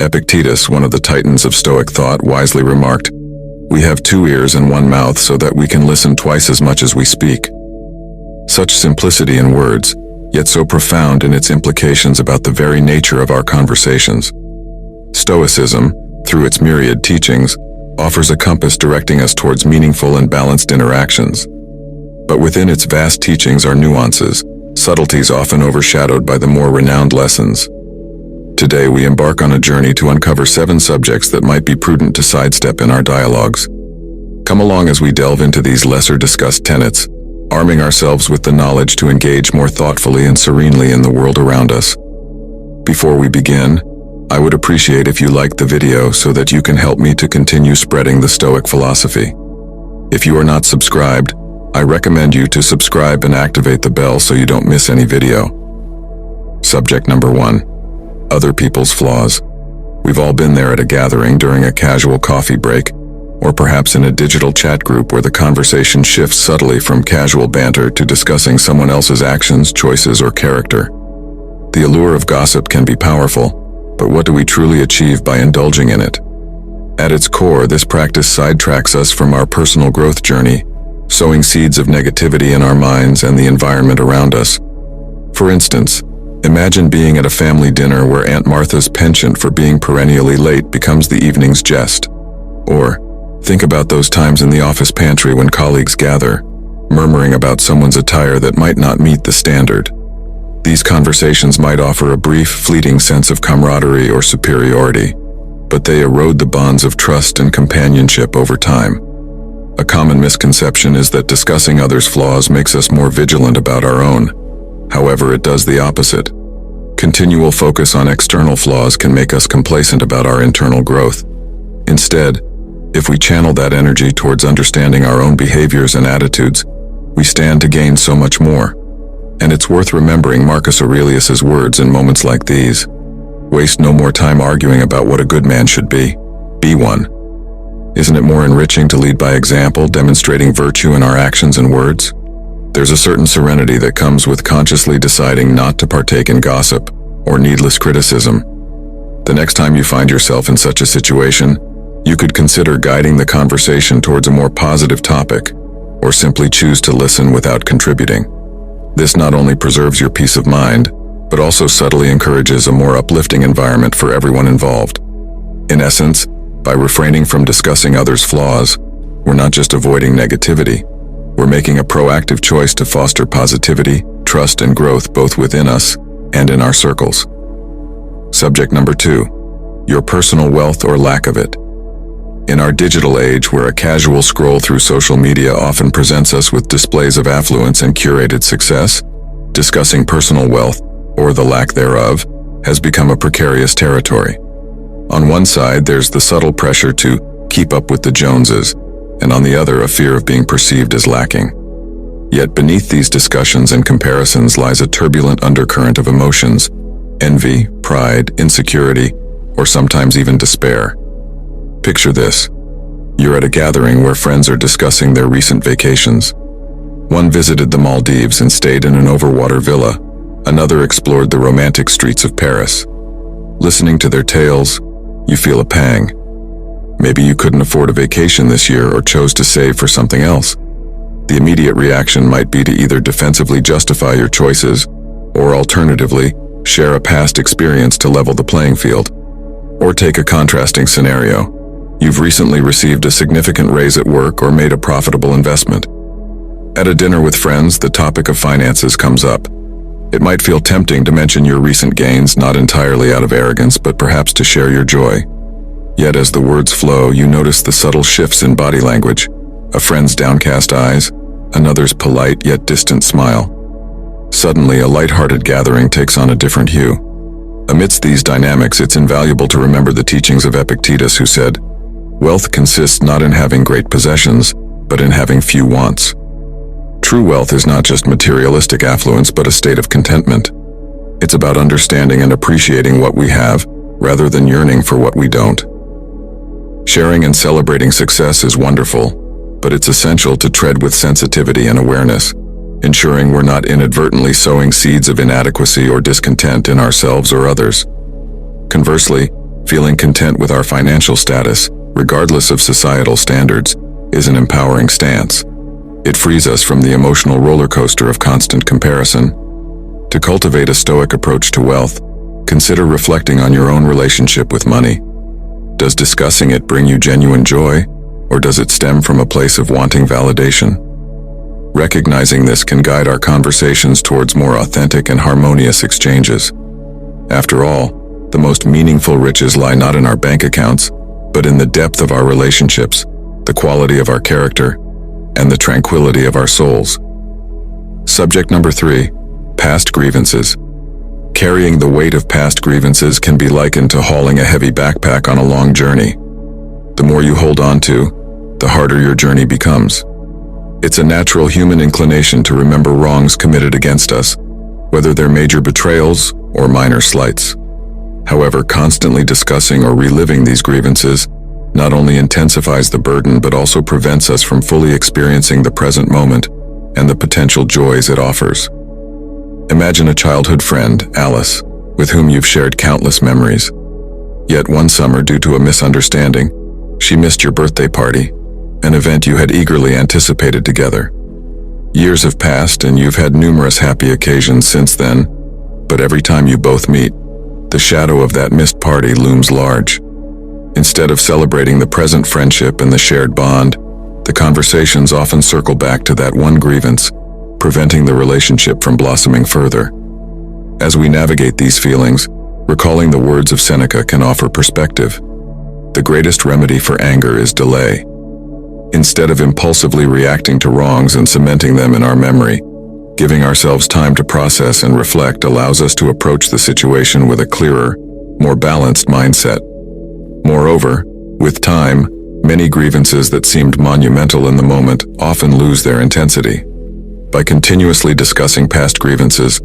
Epictetus, one of the titans of Stoic thought, wisely remarked, "We have 2 ears and 1 mouth so that we can listen twice as much as we speak." Such simplicity in words, yet so profound in its implications about the very nature of our conversations. Stoicism, through its myriad teachings, offers a compass directing us towards meaningful and balanced interactions. But within its vast teachings are nuances, subtleties often overshadowed by the more renowned lessons. Today we embark on a journey to uncover 7 subjects that might be prudent to sidestep in our dialogues. Come along as we delve into these lesser discussed tenets, arming ourselves with the knowledge to engage more thoughtfully and serenely in the world around us. Before we begin, I would appreciate if you liked the video so that you can help me to continue spreading the Stoic philosophy. If you are not subscribed, I recommend you to subscribe and activate the bell so you don't miss any video. Subject number 1. Other people's flaws. We've all been there at a gathering during a casual coffee break, or perhaps in a digital chat group where the conversation shifts subtly from casual banter to discussing someone else's actions, choices, or character. The allure of gossip can be powerful, but what do we truly achieve by indulging in it? At its core, this practice sidetracks us from our personal growth journey, sowing seeds of negativity in our minds and the environment around us. For instance, imagine being at a family dinner where Aunt Martha's penchant for being perennially late becomes the evening's jest. Or, think about those times in the office pantry when colleagues gather, murmuring about someone's attire that might not meet the standard. These conversations might offer a brief, fleeting sense of camaraderie or superiority, but they erode the bonds of trust and companionship over time. A common misconception is that discussing others' flaws makes us more vigilant about our own. However, it does the opposite. Continual focus on external flaws can make us complacent about our internal growth. Instead, if we channel that energy towards understanding our own behaviors and attitudes, we stand to gain so much more. And it's worth remembering Marcus Aurelius's words in moments like these. Waste no more time arguing about what a good man should be. Be one. Isn't it more enriching to lead by example, demonstrating virtue in our actions and words? There's a certain serenity that comes with consciously deciding not to partake in gossip or needless criticism. The next time you find yourself in such a situation, you could consider guiding the conversation towards a more positive topic, or simply choose to listen without contributing. This not only preserves your peace of mind, but also subtly encourages a more uplifting environment for everyone involved. In essence, by refraining from discussing others' flaws, we're not just avoiding negativity, we're making a proactive choice to foster positivity, trust, and growth both within us and in our circles. Subject number 2. Your personal wealth or lack of it. In our digital age, where a casual scroll through social media often presents us with displays of affluence and curated success, discussing personal wealth, or the lack thereof, has become a precarious territory. On one side, there's the subtle pressure to keep up with the Joneses, and on the other, a fear of being perceived as lacking. Yet beneath these discussions and comparisons lies a turbulent undercurrent of emotions: envy, pride, insecurity, or sometimes even despair. Picture this. You're at a gathering where friends are discussing their recent vacations. One visited the Maldives and stayed in an overwater villa. Another explored the romantic streets of Paris. Listening to their tales, you feel a pang. Maybe you couldn't afford a vacation this year or chose to save for something else. The immediate reaction might be to either defensively justify your choices, or alternatively, share a past experience to level the playing field. Or take a contrasting scenario. You've recently received a significant raise at work or made a profitable investment. At a dinner with friends, the topic of finances comes up. It might feel tempting to mention your recent gains, not entirely out of arrogance, but perhaps to share your joy. Yet as the words flow, you notice the subtle shifts in body language, a friend's downcast eyes, another's polite yet distant smile. Suddenly, a light-hearted gathering takes on a different hue. Amidst these dynamics, it's invaluable to remember the teachings of Epictetus, who said, "Wealth consists not in having great possessions, but in having few wants." True wealth is not just materialistic affluence, but a state of contentment. It's about understanding and appreciating what we have, rather than yearning for what we don't. Sharing and celebrating success is wonderful, but it's essential to tread with sensitivity and awareness, ensuring we're not inadvertently sowing seeds of inadequacy or discontent in ourselves or others. Conversely, Feeling content with our financial status, regardless of societal standards, is an empowering stance. It frees us from the emotional roller coaster of constant comparison. To cultivate a Stoic approach to wealth, consider reflecting on your own relationship with money. Does discussing it bring you genuine joy, or does it stem from a place of wanting validation? Recognizing this can guide our conversations towards more authentic and harmonious exchanges. After all, the most meaningful riches lie not in our bank accounts, but in the depth of our relationships, the quality of our character, and the tranquility of our souls. Subject number 3, past grievances. Carrying the weight of past grievances can be likened to hauling a heavy backpack on a long journey. The more you hold on to, the harder your journey becomes. It's a natural human inclination to remember wrongs committed against us, whether they're major betrayals or minor slights. However, constantly discussing or reliving these grievances not only intensifies the burden but also prevents us from fully experiencing the present moment and the potential joys it offers. Imagine a childhood friend, Alice, with whom you've shared countless memories. Yet one summer, due to a misunderstanding, she missed your birthday party, an event you had eagerly anticipated together. Years have passed and you've had numerous happy occasions since then, but every time you both meet, the shadow of that missed party looms large. Instead of celebrating the present friendship and the shared bond, the conversations often circle back to that one grievance, preventing the relationship from blossoming further. As we navigate these feelings, recalling the words of Seneca can offer perspective. The greatest remedy for anger is delay. Instead of impulsively reacting to wrongs and cementing them in our memory, giving ourselves time to process and reflect allows us to approach the situation with a clearer, more balanced mindset. Moreover, with time, many grievances that seemed monumental in the moment often lose their intensity. By continuously discussing past grievances,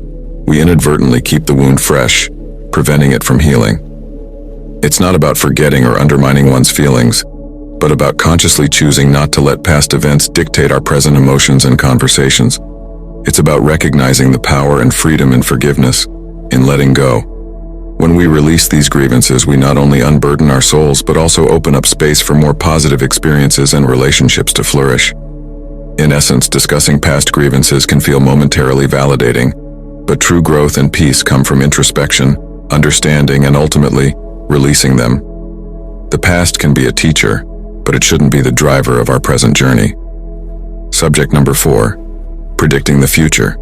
we inadvertently keep the wound fresh, preventing it from healing. It's not about forgetting or undermining one's feelings, but about consciously choosing not to let past events dictate our present emotions and conversations. It's about recognizing the power and freedom in forgiveness, in letting go. When we release these grievances, we not only unburden our souls, but also open up space for more positive experiences and relationships to flourish. In essence, discussing past grievances can feel momentarily validating, but true growth and peace come from introspection, understanding, and ultimately, releasing them. The past can be a teacher, but it shouldn't be the driver of our present journey. Subject number 4. Predicting the future.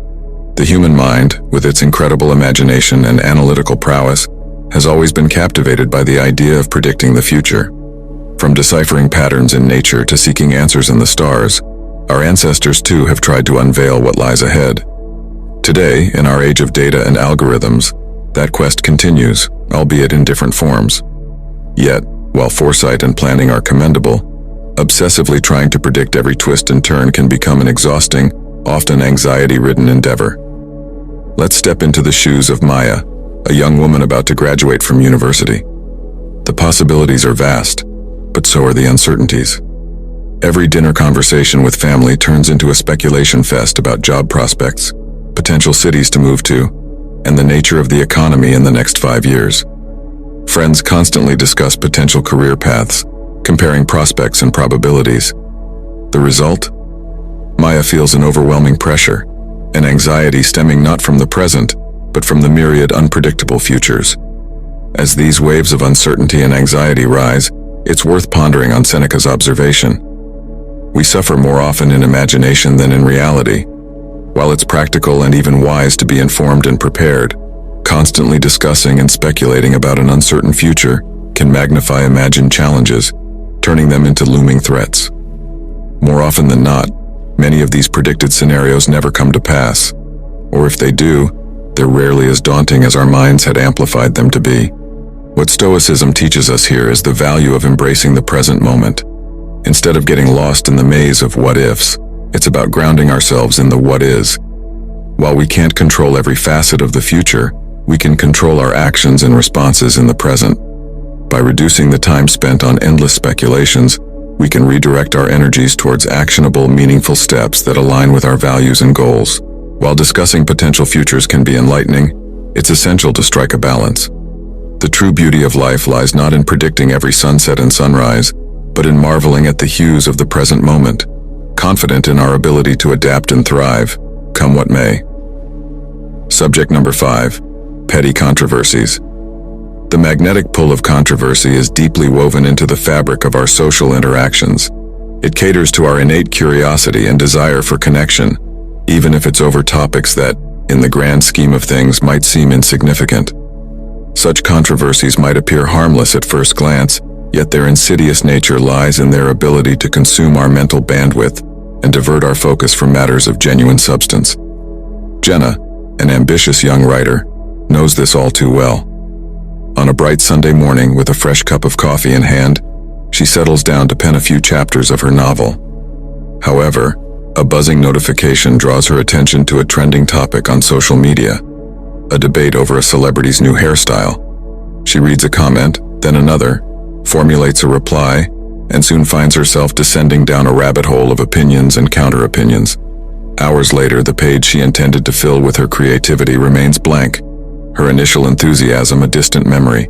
The human mind, with its incredible imagination and analytical prowess, has always been captivated by the idea of predicting the future. From deciphering patterns in nature to seeking answers in the stars, our ancestors too have tried to unveil what lies ahead. Today, in our age of data and algorithms, that quest continues, albeit in different forms. Yet, while foresight and planning are commendable, obsessively trying to predict every twist and turn can become an exhausting, often anxiety-ridden endeavor. Let's step into the shoes of Maya, a young woman about to graduate from university. The possibilities are vast, but so are the uncertainties. Every dinner conversation with family turns into a speculation fest about job prospects, potential cities to move to, and the nature of the economy in the next 5 years. Friends constantly discuss potential career paths, comparing prospects and probabilities. The result? Maya feels an overwhelming pressure, an anxiety stemming not from the present, but from the myriad unpredictable futures. As these waves of uncertainty and anxiety rise, it's worth pondering on Seneca's observation. We suffer more often in imagination than in reality. While it's practical and even wise to be informed and prepared, constantly discussing and speculating about an uncertain future can magnify imagined challenges, turning them into looming threats. More often than not, many of these predicted scenarios never come to pass, or if they do, they're rarely as daunting as our minds had amplified them to be. What Stoicism teaches us here is the value of embracing the present moment. Instead of getting lost in the maze of what-ifs, it's about grounding ourselves in the what-is. While we can't control every facet of the future, we can control our actions and responses in the present. By reducing the time spent on endless speculations, we can redirect our energies towards actionable, meaningful steps that align with our values and goals. While discussing potential futures can be enlightening, it's essential to strike a balance. The true beauty of life lies not in predicting every sunset and sunrise, but in marveling at the hues of the present moment, confident in our ability to adapt and thrive, come what may. Subject number 5. Petty controversies. The magnetic pull of controversy is deeply woven into the fabric of our social interactions. It caters to our innate curiosity and desire for connection, even if it's over topics that, in the grand scheme of things, might seem insignificant. Such controversies might appear harmless at first glance, yet their insidious nature lies in their ability to consume our mental bandwidth and divert our focus from matters of genuine substance. Jenna, an ambitious young writer, knows this all too well. On a bright Sunday morning, with a fresh cup of coffee in hand, she settles down to pen a few chapters of her novel. However, a buzzing notification draws her attention to a trending topic on social media, a debate over a celebrity's new hairstyle. She reads a comment, then another, formulates a reply, and soon finds herself descending down a rabbit hole of opinions and counter-opinions. Hours later, the page she intended to fill with her creativity remains blank, her initial enthusiasm a distant memory.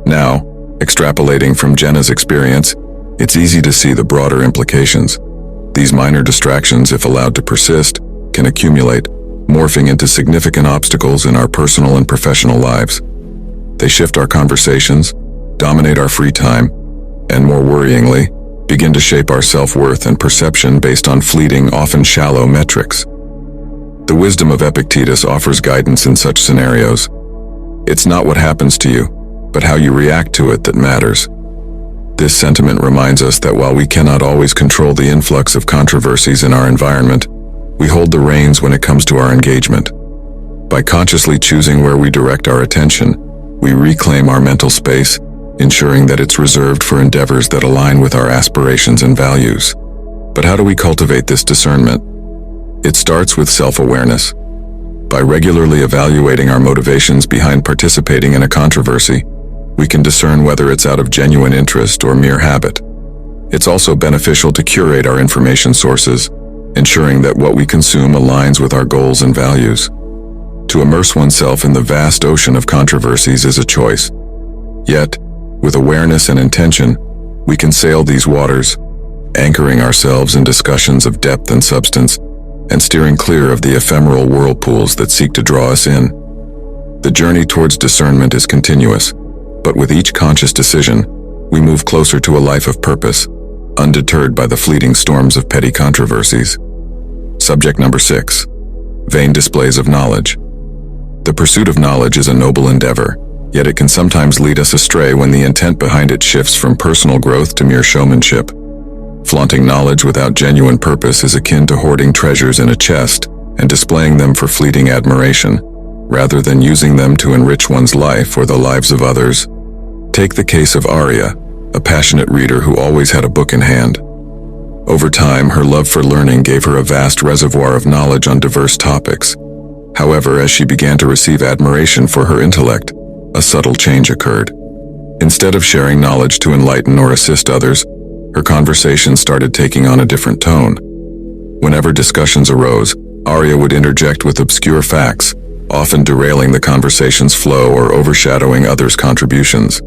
Now, extrapolating from Jenna's experience, it's easy to see the broader implications. These minor distractions, if allowed to persist, can accumulate, morphing into significant obstacles in our personal and professional lives. They shift our conversations, dominate our free time, and more worryingly, begin to shape our self-worth and perception based on fleeting, often shallow metrics. The wisdom of Epictetus offers guidance in such scenarios. It's not what happens to you, but how you react to it that matters. This sentiment reminds us that while we cannot always control the influx of controversies in our environment, we hold the reins when it comes to our engagement. By consciously choosing where we direct our attention, we reclaim our mental space, ensuring that it's reserved for endeavors that align with our aspirations and values. But how do we cultivate this discernment? It starts with self-awareness. By regularly evaluating our motivations behind participating in a controversy, we can discern whether it's out of genuine interest or mere habit. It's also beneficial to curate our information sources, ensuring that what we consume aligns with our goals and values. To immerse oneself in the vast ocean of controversies is a choice. Yet, with awareness and intention, we can sail these waters, anchoring ourselves in discussions of depth and substance, and steering clear of the ephemeral whirlpools that seek to draw us in. The journey towards discernment is continuous, but with each conscious decision, we move closer to a life of purpose, undeterred by the fleeting storms of petty controversies. Subject number 6. Vain displays of knowledge. The pursuit of knowledge is a noble endeavor, yet it can sometimes lead us astray when the intent behind it shifts from personal growth to mere showmanship. Flaunting knowledge without genuine purpose is akin to hoarding treasures in a chest and displaying them for fleeting admiration, rather than using them to enrich one's life or the lives of others. Take the case of Arya, a passionate reader who always had a book in hand. Over time, her love for learning gave her a vast reservoir of knowledge on diverse topics. However, as she began to receive admiration for her intellect, a subtle change occurred. Instead of sharing knowledge to enlighten or assist others, her conversation started taking on a different tone. Whenever discussions arose, Arya would interject with obscure facts, often derailing the conversation's flow or overshadowing others' contributions.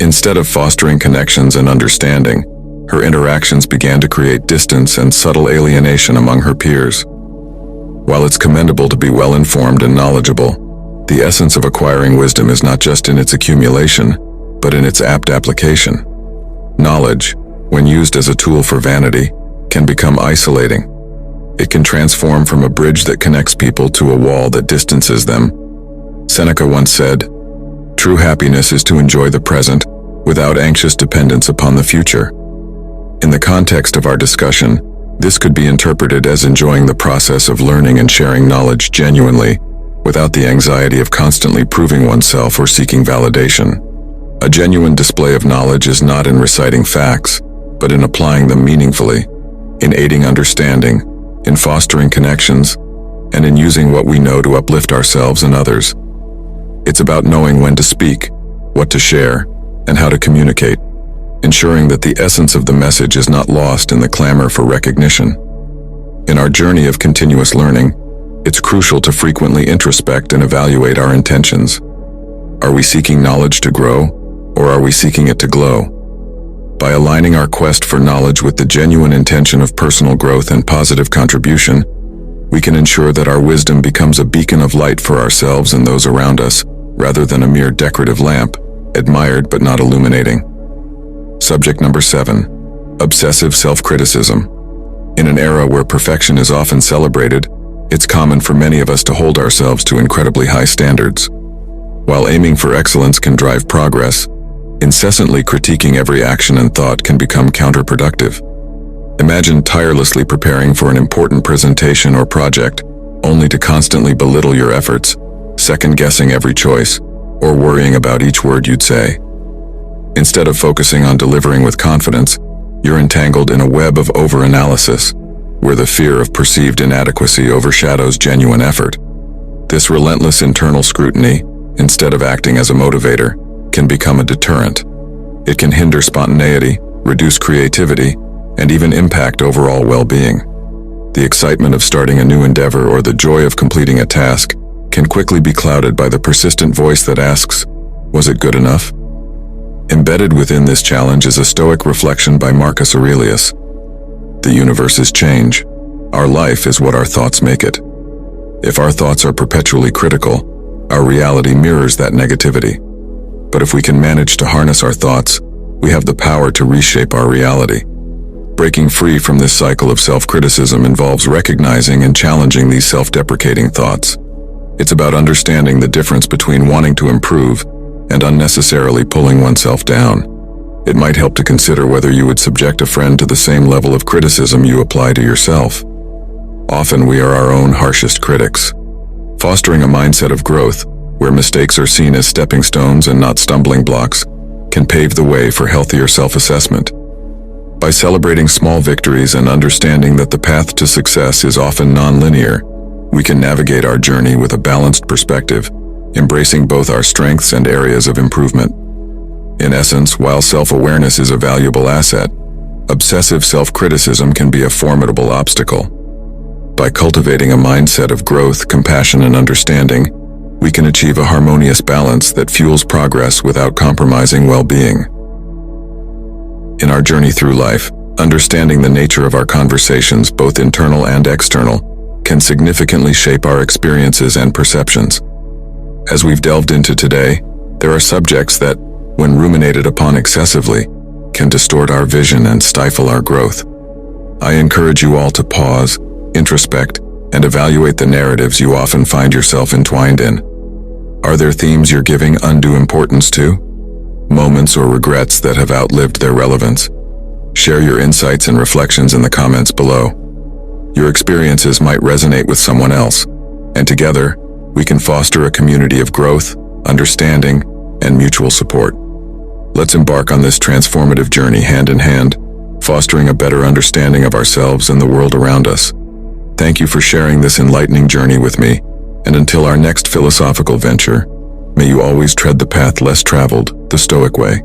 Instead of fostering connections and understanding, her interactions began to create distance and subtle alienation among her peers. While it's commendable to be well-informed and knowledgeable, the essence of acquiring wisdom is not just in its accumulation, but in its apt application. Knowledge, when used as a tool for vanity, can become isolating. It can transform from a bridge that connects people to a wall that distances them. Seneca once said, "True happiness is to enjoy the present without anxious dependence upon the future." In the context of our discussion, this could be interpreted as enjoying the process of learning and sharing knowledge genuinely, without the anxiety of constantly proving oneself or seeking validation. A genuine display of knowledge is not in reciting facts, but in applying them meaningfully, in aiding understanding, in fostering connections, and in using what we know to uplift ourselves and others. It's about knowing when to speak, what to share, and how to communicate, ensuring that the essence of the message is not lost in the clamor for recognition. In our journey of continuous learning, it's crucial to frequently introspect and evaluate our intentions. Are we seeking knowledge to grow, or are we seeking it to glow? By aligning our quest for knowledge with the genuine intention of personal growth and positive contribution, we can ensure that our wisdom becomes a beacon of light for ourselves and those around us, rather than a mere decorative lamp, admired but not illuminating. Subject number 7. Obsessive self-criticism. In an era where perfection is often celebrated, it's common for many of us to hold ourselves to incredibly high standards. While aiming for excellence can drive progress, incessantly critiquing every action and thought can become counterproductive. Imagine tirelessly preparing for an important presentation or project, only to constantly belittle your efforts, second-guessing every choice, or worrying about each word you'd say. Instead of focusing on delivering with confidence, you're entangled in a web of over-analysis, where the fear of perceived inadequacy overshadows genuine effort. This relentless internal scrutiny, instead of acting as a motivator, can become a deterrent. It can hinder spontaneity, reduce creativity, and even impact overall well-being. The excitement of starting a new endeavor or the joy of completing a task can quickly be clouded by the persistent voice that asks, "Was it good enough?" Embedded within this challenge is a Stoic reflection by Marcus Aurelius. The universe is change. Our life is what our thoughts make it. If our thoughts are perpetually critical, our reality mirrors that negativity. But if we can manage to harness our thoughts, we have the power to reshape our reality. Breaking free from this cycle of self-criticism involves recognizing and challenging these self-deprecating thoughts. It's about understanding the difference between wanting to improve and unnecessarily pulling oneself down. It might help to consider whether you would subject a friend to the same level of criticism you apply to yourself. Often we are our own harshest critics. Fostering a mindset of growth, where mistakes are seen as stepping stones and not stumbling blocks, can pave the way for healthier self-assessment. By celebrating small victories and understanding that the path to success is often non-linear, we can navigate our journey with a balanced perspective, embracing both our strengths and areas of improvement. In essence, while self-awareness is a valuable asset, obsessive self-criticism can be a formidable obstacle. By cultivating a mindset of growth, compassion, and understanding, we can achieve a harmonious balance that fuels progress without compromising well-being. In our journey through life, understanding the nature of our conversations, both internal and external, can significantly shape our experiences and perceptions. As we've delved into today, there are subjects that, when ruminated upon excessively, can distort our vision and stifle our growth. I encourage you all to pause, introspect, and evaluate the narratives you often find yourself entwined in. Are there themes you're giving undue importance to? Moments or regrets that have outlived their relevance? Share your insights and reflections in the comments below. Your experiences might resonate with someone else, and together, we can foster a community of growth, understanding, and mutual support. Let's embark on this transformative journey hand in hand, fostering a better understanding of ourselves and the world around us. Thank you for sharing this enlightening journey with me, and until our next philosophical venture, may you always tread the path less traveled, the Stoic way.